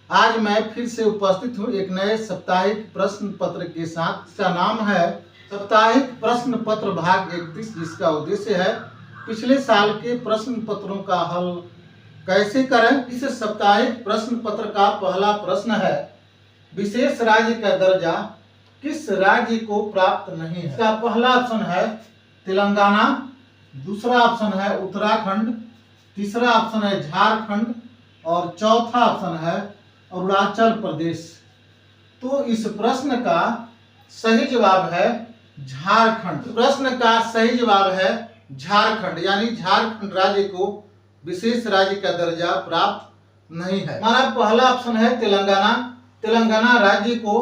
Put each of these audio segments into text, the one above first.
आज मैं फिर से उपस्थित हूँ एक नए साप्ताहिक प्रश्न पत्र के साथ। इसका नाम है साप्ताहिक प्रश्न पत्र भाग 31, जिसका उद्देश्य है पिछले साल के प्रश्न पत्रों का हल कैसे करें। इस साप्ताहिक प्रश्न पत्र का पहला प्रश्न है, विशेष राज्य का दर्जा किस राज्य को प्राप्त नहीं है। इसका पहला ऑप्शन है तेलंगाना, दूसरा ऑप्शन है उत्तराखंड, तीसरा ऑप्शन है झारखंड और चौथा ऑप्शन है अरुणाचल प्रदेश। तो इस प्रश्न का सही जवाब है झारखंड। प्रश्न का सही जवाब है झारखंड, यानी झारखंड राज्य को विशेष राज्य का दर्जा प्राप्त नहीं है। हमारा पहला ऑप्शन है तेलंगाना। तेलंगाना राज्य को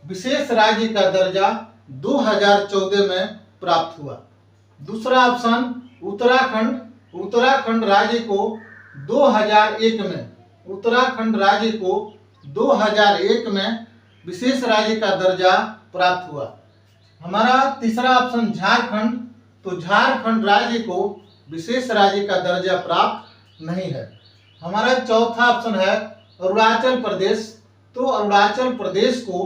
विशेष राज्य का दर्जा 2014 में प्राप्त हुआ। दूसरा ऑप्शन उत्तराखंड। उत्तराखंड राज्य को 2001 में उत्तराखंड राज्य को 2001 में विशेष राज्य का दर्जा प्राप्त हुआ। हमारा तीसरा ऑप्शन झारखंड। तो झारखंड राज्य को विशेष राज्य का दर्जा प्राप्त नहीं है। हमारा चौथा ऑप्शन है अरुणाचल प्रदेश। तो अरुणाचल प्रदेश को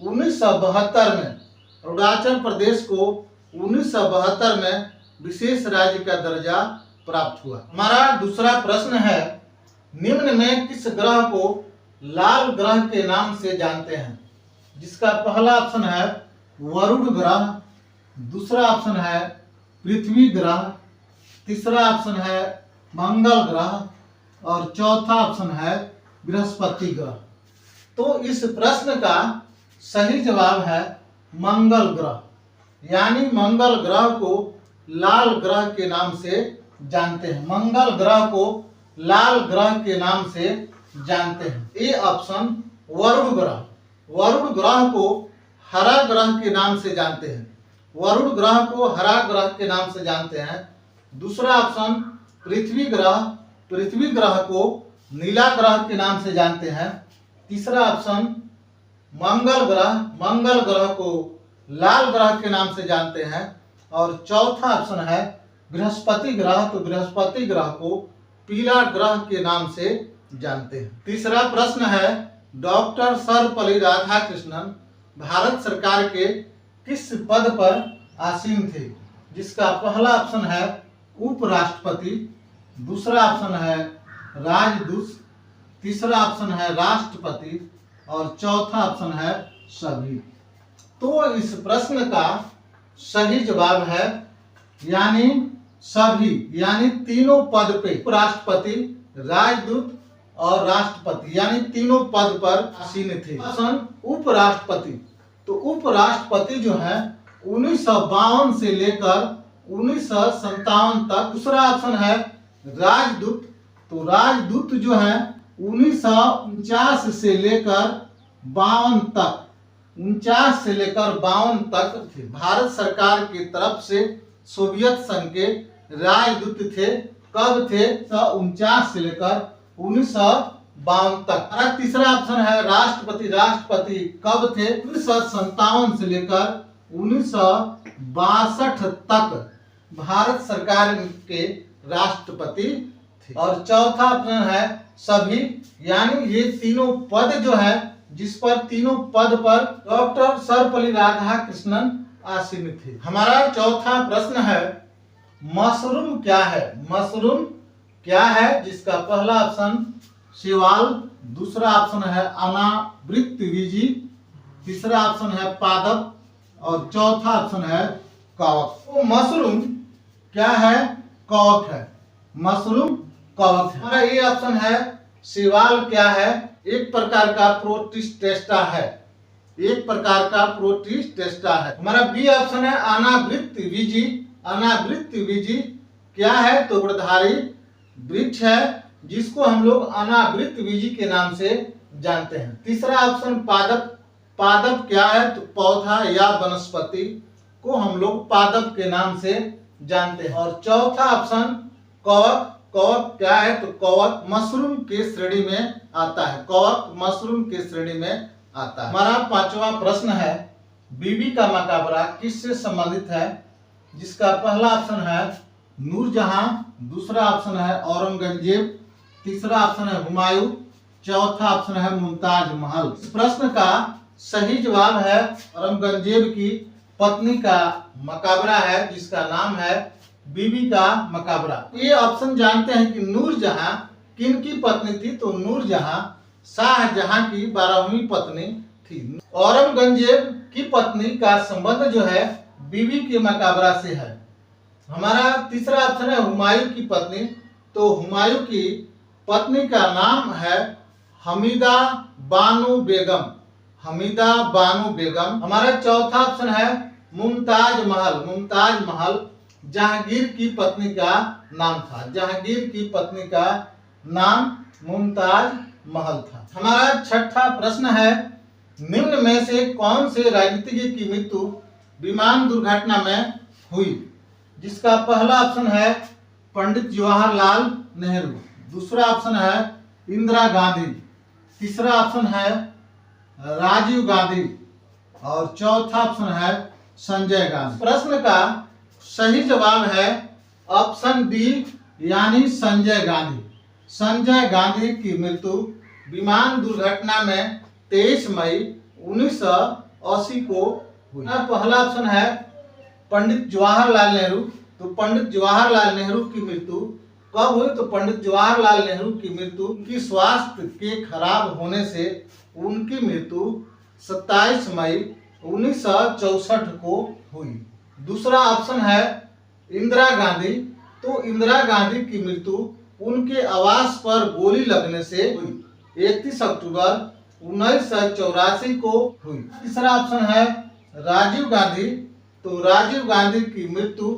1972 में अरुणाचल प्रदेश को 1972 में विशेष राज्य का दर्जा प्राप्त हुआ। हमारा दूसरा प्रश्न है, निम्न में किस ग्रह को लाल ग्रह के नाम से जानते हैं। जिसका पहला ऑप्शन है वरुण ग्रह, दूसरा ऑप्शन है पृथ्वी ग्रह, तीसरा ऑप्शन है मंगल ग्रह और चौथा ऑप्शन है बृहस्पति ग्रह। तो इस प्रश्न का सही जवाब है मंगल ग्रह, यानी मंगल ग्रह को लाल ग्रह के नाम से जानते हैं। मंगल ग्रह को लाल ग्रह के नाम से जानते हैं। ए ऑप्शन वरुण ग्रह। वरुण ग्रह को हरा ग्रह के नाम से जानते हैं। वरुण ग्रह को हरा ग्रह के नाम से जानते हैं। दूसरा ऑप्शन पृथ्वी ग्रह। पृथ्वी ग्रह को नीला ग्रह के नाम से जानते हैं। तीसरा ऑप्शन मंगल ग्रह। मंगल ग्रह को लाल ग्रह के नाम से जानते हैं। और चौथा ऑप्शन है बृहस्पति ग्रह। तो बृहस्पति ग्रह को पीला ग्रह के नाम से जानते हैं। तीसरा प्रश्न है, डॉक्टर सर्वपल्ली राधाकृष्णन भारत सरकार के किस पद पर आसीन थे। जिसका पहला ऑप्शन है उपराष्ट्रपति, दूसरा ऑप्शन है राजदूत, तीसरा ऑप्शन है राष्ट्रपति और चौथा ऑप्शन है सभी। तो इस प्रश्न का सही जवाब है यानी सभी, यानी तीनों पद पे उपराष्ट्रपति, राजदूत और राष्ट्रपति, यानी तीनों पद पर आसीन थे। ऑप्शन उपराष्ट्रपति। तो उपराष्ट्रपति जो है 1952 से लेकर 1957 तक। दूसरा ऑप्शन है राजदूत। तो राजदूत जो है 1949 से लेकर 52 तक, 49 से लेकर 52 तक थे। भारत सरकार की तरफ से सोवियत संघ के राजदूत थे। कब थे? 1949 से लेकर 1952 तक। तीसरा ऑप्शन है राष्ट्रपति। राष्ट्रपति कब थे? 1957 से लेकर 1962 तक भारत सरकार के राष्ट्रपति थे। और चौथा ऑप्शन है सभी, यानी ये तीनों पद जो है, जिस पर तीनों पद पर डॉक्टर सर्वपल्ली राधाकृष्णन आसीन थे। हमारा चौथा प्रश्न है, मशरूम क्या है। मशरूम क्या है। जिसका पहला ऑप्शन शैवाल, दूसरा ऑप्शन है अनावृतबीजी, तीसरा ऑप्शन है पादप और चौथा ऑप्शन है कवक। तो मशरूम क्या है? कवक है। मशरूम कवक है। हमारा ये ऑप्शन है शैवाल क्या है? एक प्रकार का प्रोटिस्टेस्टा है। एक प्रकार का प्रोटिस्टेस्टा है। हमारा बी ऑप्शन है अनावृतबीजी। अनावृतबीजी क्या है? तो वृक्षधारी वृक्ष है, जिसको हम लोग अनावृतबीजी के नाम से जानते हैं। तीसरा ऑप्शन पादप। पादप क्या है? तो पौधा या वनस्पति को हम लोग पादप के नाम से जानते हैं। और चौथा ऑप्शन कवक। कवक क्या है? तो कवक मशरूम के श्रेणी में आता है। कवक मशरूम के श्रेणी में आता है। हमारा पांचवा प्रश्न है, बीबी का मकबरा किससे संबंधित है। जिसका पहला ऑप्शन है नूरजहां, दूसरा ऑप्शन है औरंगजेब, तीसरा ऑप्शन है हुमायूं, चौथा ऑप्शन है मुमताज महल। इस प्रश्न का सही जवाब है औरंगजेब की पत्नी का मकबरा है, जिसका नाम है बीबी का मकबरा। ये ऑप्शन जानते हैं कि नूरजहां किन की पत्नी थी, तो नूरजहां शाहजहां की 12वीं पत्नी थी। औरंगजेब की पत्नी का संबंध जो है बीबी के मकबरा से है। हमारा तीसरा ऑप्शन है हुमायूं की पत्नी, तो हुमायूं की पत्नी का नाम है हमीदा बानो बेगम। हमीदा बानो बेगम। हमारा चौथा ऑप्शन है मुमताज महल। मुमताज महल जहांगीर की पत्नी का नाम था। जहांगीर की पत्नी का नाम मुमताज महल था। हमारा छठा प्रश्न है निम्न में से कौन से राजनीतिज्ञ की मृत्यु विमान दुर्घटना में हुई, जिसका पहला ऑप्शन है पंडित जवाहरलाल नेहरू, दूसरा ऑप्शन है इंदिरा गांधी, तीसरा ऑप्शन है राजीव गांधी और चौथा ऑप्शन है संजय गांधी। प्रश्न का सही जवाब है ऑप्शन डी यानी संजय गांधी। संजय गांधी की मृत्यु विमान दुर्घटना में 23 मई 1980 को हुई। पहला ऑप्शन है पंडित जवाहरलाल नेहरू, तो पंडित जवाहरलाल नेहरू की मृत्यु कब हुई, तो पंडित जवाहरलाल नेहरू की मृत्यु उनकी स्वास्थ्य के खराब होने से उनकी मृत्यु 27 मई 1964 को हुई। दूसरा ऑप्शन है इंदिरा गांधी, तो इंदिरा गांधी की मृत्यु उनके आवास पर गोली लगने से हुई 31 अक्टूबर 1984 को हुई। तीसरा ऑप्शन है राजीव गांधी, तो राजीव गांधी की मृत्यु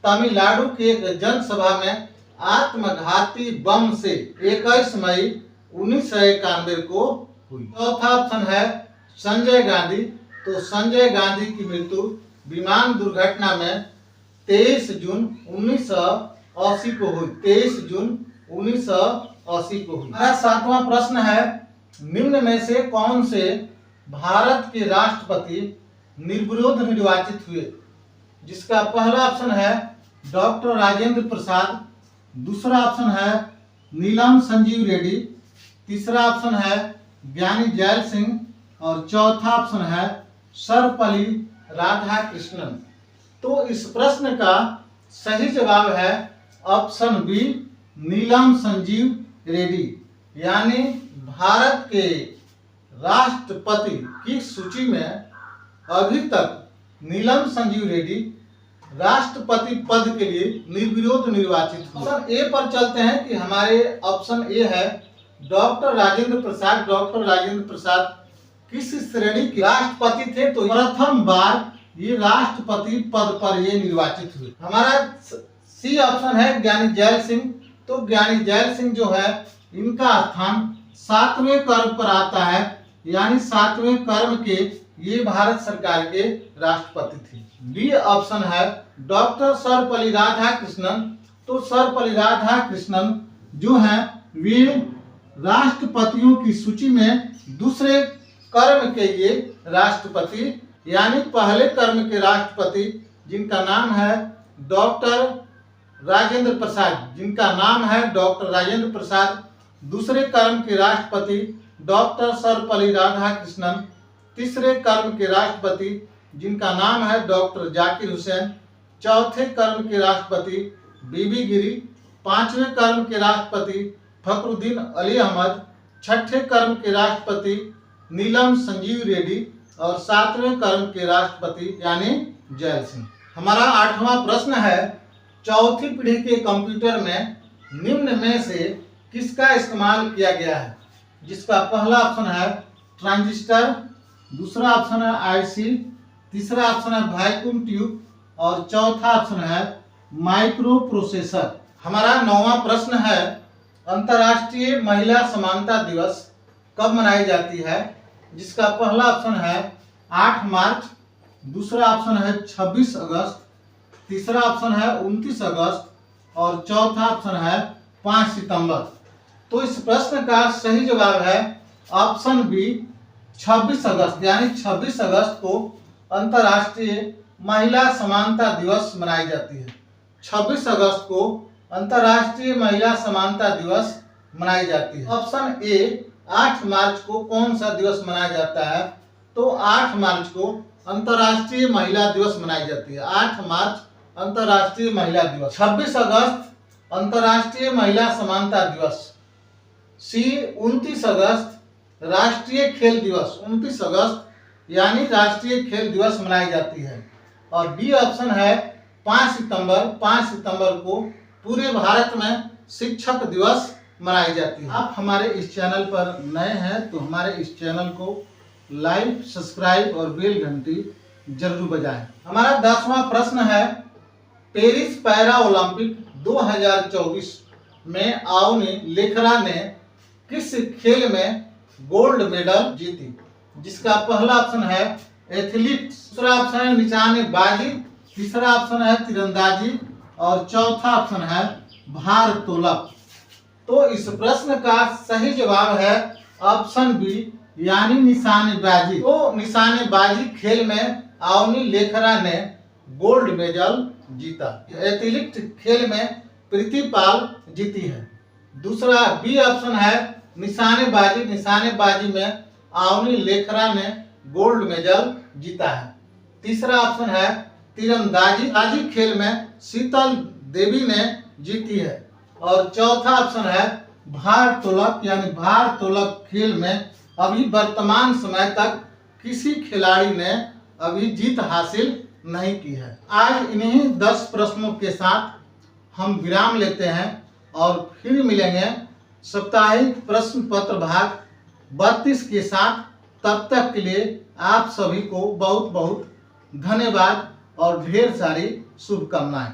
तमिलनाडु के एक जनसभा में आत्मघाती बम से 21 मई 1991 को हुई। चौथा ऑप्शन है संजय गांधी, तो संजय गांधी की मृत्यु विमान दुर्घटना में 23 जून 1980 को हुई। 23 जून 1980 को हुई। हमारा सातवां प्रश्न है निम्न में से कौन से भारत के राष्ट्रपति निर्विरोध निर्वाचित हुए, जिसका पहला ऑप्शन है डॉक्टर राजेंद्र प्रसाद, दूसरा ऑप्शन है नीलम संजीव रेड्डी, तीसरा ऑप्शन है ज्ञानी जैल सिंह और चौथा ऑप्शन है सर्वपल्ली राधाकृष्णन। तो इस प्रश्न का सही जवाब है ऑप्शन बी नीलम संजीव रेड्डी, यानी भारत के राष्ट्रपति की सूची में अभी तक नीलम संजीव रेड्डी राष्ट्रपति पद के लिए निर्विरोध निर्वाचित हुए। ऑप्शन ए पर चलते हैं कि हमारे ऑप्शन ए है डॉक्टर राजेंद्र प्रसाद। डॉक्टर राजेंद्र प्रसाद किस श्रेणी के राष्ट्रपति थे, तो प्रथम बार ये राष्ट्रपति पद पर ये निर्वाचित हुए। हमारा सी ऑप्शन है ज्ञानी जैल सिंह, तो ज्ञानी जैल सिंह जो है इनका स्थान 7वें क्रम पर आता है, यानी 7वें क्रम के ये भारत सरकार के राष्ट्रपति थे। बी ऑप्शन है डॉक्टर सर्वपल्ली राधाकृष्णन, तो सर्वपल्ली राधाकृष्णन जो है वे राष्ट्रपतियों की सूची में दूसरे क्रम के ये राष्ट्रपति, यानी पहले क्रम के राष्ट्रपति जिनका नाम है डॉक्टर राजेंद्र प्रसाद, जिनका नाम है डॉक्टर राजेंद्र प्रसाद, दूसरे क्रम के राष्ट्रपति डॉक्टर सर्वपल्ली राधाकृष्णन, तीसरे क्रम के राष्ट्रपति जिनका नाम है डॉक्टर जाकिर हुसैन, चौथे क्रम के राष्ट्रपति बीबी गिरी, पांचवें क्रम के राष्ट्रपति फखरुद्दीन अली अहमद, छठे क्रम के राष्ट्रपति नीलम संजीव रेड्डी और सातवें क्रम के राष्ट्रपति यानी जैल सिंह। हमारा आठवां प्रश्न है चौथी पीढ़ी के कंप्यूटर में निम्न में से किसका इस्तेमाल किया गया है, जिसका पहला ऑप्शन है ट्रांजिस्टर, दूसरा ऑप्शन है आईसी, तीसरा ऑप्शन है वैक्यूम ट्यूब और चौथा ऑप्शन है माइक्रो प्रोसेसर। हमारा नौवां प्रश्न है अंतर्राष्ट्रीय महिला समानता दिवस कब मनाई जाती है, जिसका पहला ऑप्शन है 8 मार्च, दूसरा ऑप्शन है 26 अगस्त, तीसरा ऑप्शन है 29 अगस्त और चौथा ऑप्शन है 5 सितंबर। तो इस प्रश्न का सही जवाब है ऑप्शन बी 26 अगस्त, यानी 26 अगस्त को अंतर्राष्ट्रीय महिला समानता दिवस मनाई जाती है। 26 अगस्त को अंतर्राष्ट्रीय महिला समानता दिवस मनाई जाती है। ऑप्शन ए 8 मार्च को कौन सा दिवस मनाया जाता है? तो 8 मार्च को अंतर्राष्ट्रीय महिला दिवस मनाई जाती है। 8 मार्च अंतर्राष्ट्रीय महिला दिवस। 26 अगस्त अंतर्राष्ट्रीय महिला समानता दिवस। सी 29 अगस्त राष्ट्रीय खेल दिवस। 29 अगस्त यानी राष्ट्रीय खेल दिवस मनाई जाती है। और बी ऑप्शन है 5 सितंबर। 5 सितंबर को पूरे भारत में शिक्षक दिवस मनाई जाती है। आप हमारे इस चैनल पर नए हैं तो हमारे इस चैनल को लाइक, सब्सक्राइब और बेल घंटी जरूर बजाएं। हमारा 10वां प्रश्न है, पेरिस पैरा ओलंपिक 2024 में अवनी लेखरा ने किस खेल में गोल्ड मेडल जीती? जिसका पहला ऑप्शन है एथलीट, दूसरा ऑप्शन है निशानेबाजी, तीसरा ऑप्शन है तीरंदाजी और चौथा ऑप्शन है भारोत्तोलक। तो इस प्रश्न का सही जवाब है ऑप्शन बी यानी निशानेबाजी। तो निशानेबाजी खेल में अवनी लेखरा ने गोल्ड मेडल जीता। एथलीट खेल में प्रीतिपाल जीती है। दूसरा बी ऑप्शन है निशानेबाजी। निशानेबाजी में अवनी लेखरा ने गोल्ड मेडल जीता है। तीसरा ऑप्शन है तीरंदाजी। तीरंदाजी खेल में शीतल देवी ने जीती है। और चौथा ऑप्शन है भारोत्तोलक, यानी भारोत्तोलक खेल में अभी वर्तमान समय तक किसी खिलाड़ी ने अभी जीत हासिल नहीं की है। आज इन्हीं 10 प्रश्नों के साथ हम विराम लेते हैं और फिर मिलेंगे साप्ताहिक प्रश्न पत्र भाग 32 के साथ। तब तक के लिए आप सभी को बहुत बहुत धन्यवाद और ढेर सारी शुभकामनाएं।